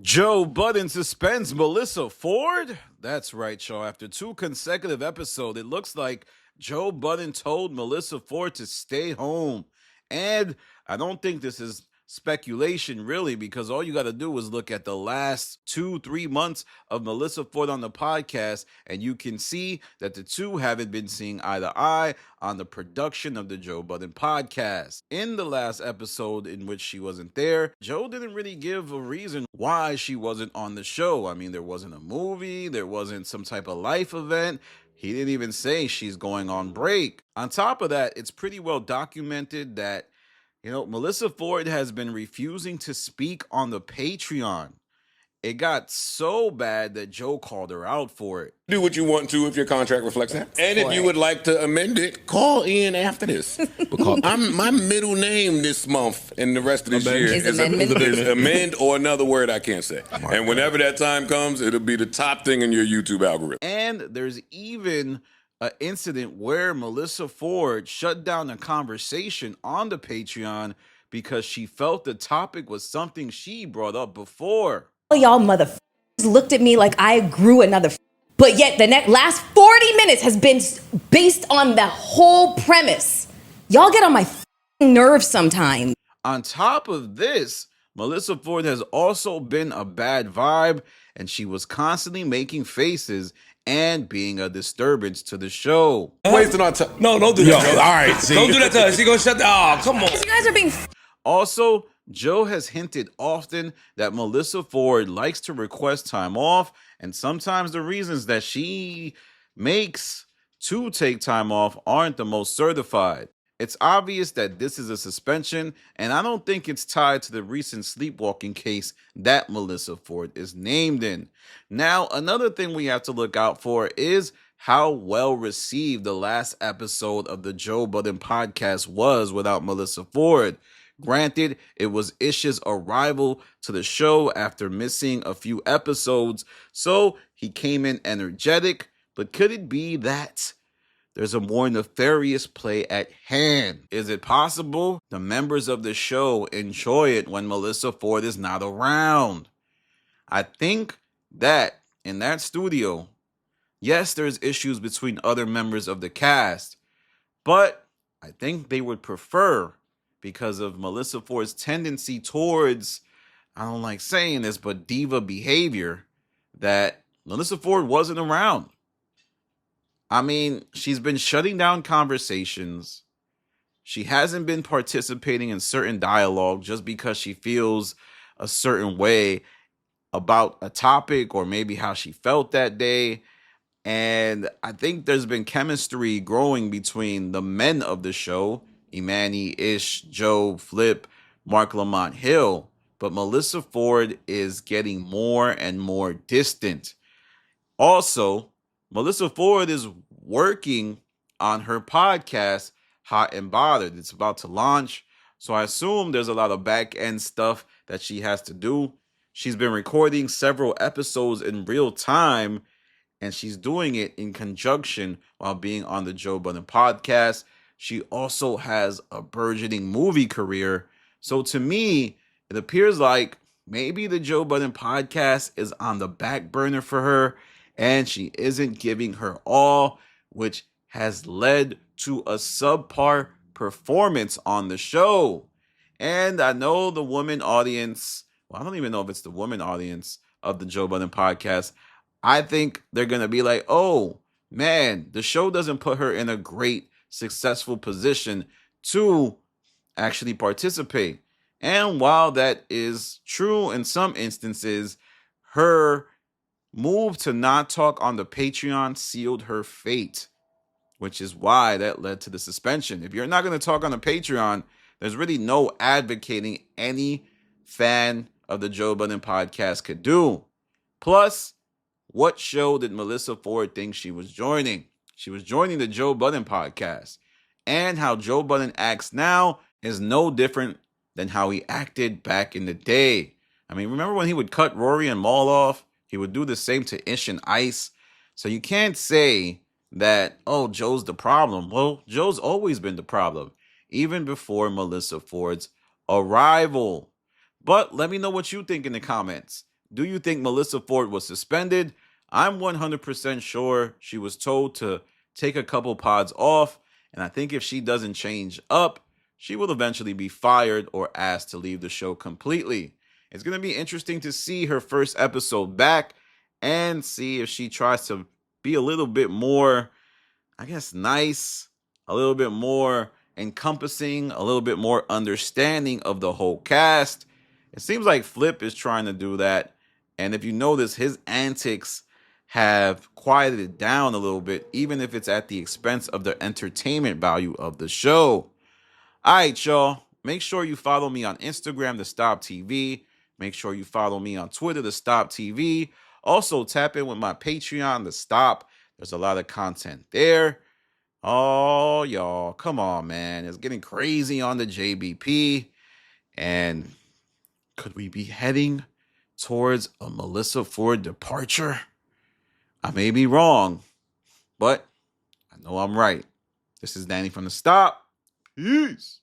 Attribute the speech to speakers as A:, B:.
A: Joe Budden suspends Melyssa Ford? That's right, y'all. After 2 consecutive episodes, it looks like Joe Budden told Melyssa Ford to stay home. And I don't think this is speculation, really, because all you got to do is look at the last 2-3 months of Melyssa Ford on the podcast, and you can see that the two haven't been seeing eye to eye on the production of the Joe Budden podcast. In the last episode in which she wasn't there, Joe didn't really give a reason why she wasn't on the show. I mean, there wasn't a movie, there wasn't some type of life event. He didn't even say she's going on break. On top of that, it's pretty well documented that Melyssa Ford has been refusing to speak on the Patreon. It got so bad that Joe called her out for it.
B: Do what you want to if your contract reflects that. And if you would like to amend it, call in after this. My middle name this month and the rest of this year is amend or another word I can't say. And whenever that time comes, it'll be the top thing in your YouTube algorithm.
A: And there's even an incident where Melyssa Ford shut down a conversation on the Patreon because she felt the topic was something she brought up before.
C: Y'all motherfuckers looked at me like I grew another but yet the last 40 minutes has been based on the whole premise. Y'all get on my nerves sometimes.
A: On top of this, Melyssa Ford has also been a bad vibe, and she was constantly making faces and being a disturbance to the show.
B: Wasting our time. No, don't do that. All right, see. Don't do that to us. She gonna shut the. Oh, come on.
C: You guys are being.
A: Also, Joe has hinted often that Melyssa Ford likes to request time off, and sometimes the reasons that she makes to take time off aren't the most certified. It's obvious that this is a suspension, and I don't think it's tied to the recent sleepwalking case that Melyssa Ford is named in. Now, another thing we have to look out for is how well received the last episode of the Joe Budden podcast was without Melyssa Ford. Granted, it was Ish's arrival to the show after missing a few episodes, so he came in energetic, but could it be that there's a more nefarious play at hand? Is it possible the members of the show enjoy it when Melyssa Ford is not around? I think that in that studio, yes, there's issues between other members of the cast, but I think they would prefer, because of Melyssa Ford's tendency towards, I don't like saying this, but diva behavior, that Melyssa Ford wasn't around. I mean, she's been shutting down conversations. She hasn't been participating in certain dialogue just because she feels a certain way about a topic or maybe how she felt that day. And I think there's been chemistry growing between the men of the show, Imani, Ish, Joe, Flip, Mark Lamont Hill. But Melyssa Ford is getting more and more distant. Also, Melyssa Ford is working on her podcast, Hot and Bothered. It's about to launch, so I assume there's a lot of back-end stuff that she has to do. She's been recording several episodes in real time, and she's doing it in conjunction while being on the Joe Budden podcast. She also has a burgeoning movie career. So to me, it appears like maybe the Joe Budden podcast is on the back burner for her, and she isn't giving her all, which has led to a subpar performance on the show. And I know the woman audience, well, I don't even know if it's the woman audience of the Joe Budden podcast, I think they're going to be like, oh, man, the show doesn't put her in a great, successful position to actually participate. And while that is true in some instances, her move to not talk on the Patreon sealed her fate, which is why that led to the suspension. If you're not going to talk on the Patreon, there's really no advocating any fan of the Joe Budden podcast could do. Plus, what show did Melyssa Ford think she was joining? She was joining the Joe Budden podcast. And how Joe Budden acts now is no different than how he acted back in the day. I mean, remember when he would cut Rory and Maul off? He would do the same to Ish and Ice. So you can't say that, oh, Joe's the problem. Well, Joe's always been the problem, even before Melyssa Ford's arrival. But let me know what you think in the comments. Do you think Melyssa Ford was suspended? I'm 100% sure she was told to take a couple pods off, and I think if she doesn't change up, she will eventually be fired or asked to leave the show completely. It's going to be interesting to see her first episode back and see if she tries to be a little bit more, I guess, nice, a little bit more encompassing, a little bit more understanding of the whole cast. It seems like Flip is trying to do that. And if you notice, his antics have quieted down a little bit, even if it's at the expense of the entertainment value of the show. All right, y'all. Make sure you follow me on Instagram, The Stop TV. Make sure you follow me on Twitter, The Stop TV. Also, tap in with my Patreon, The Stop. There's a lot of content there. Oh, y'all, come on, man. It's getting crazy on the JBP. And could we be heading towards a Melyssa Ford departure? I may be wrong, but I know I'm right. This is Danny from The Stop. Peace.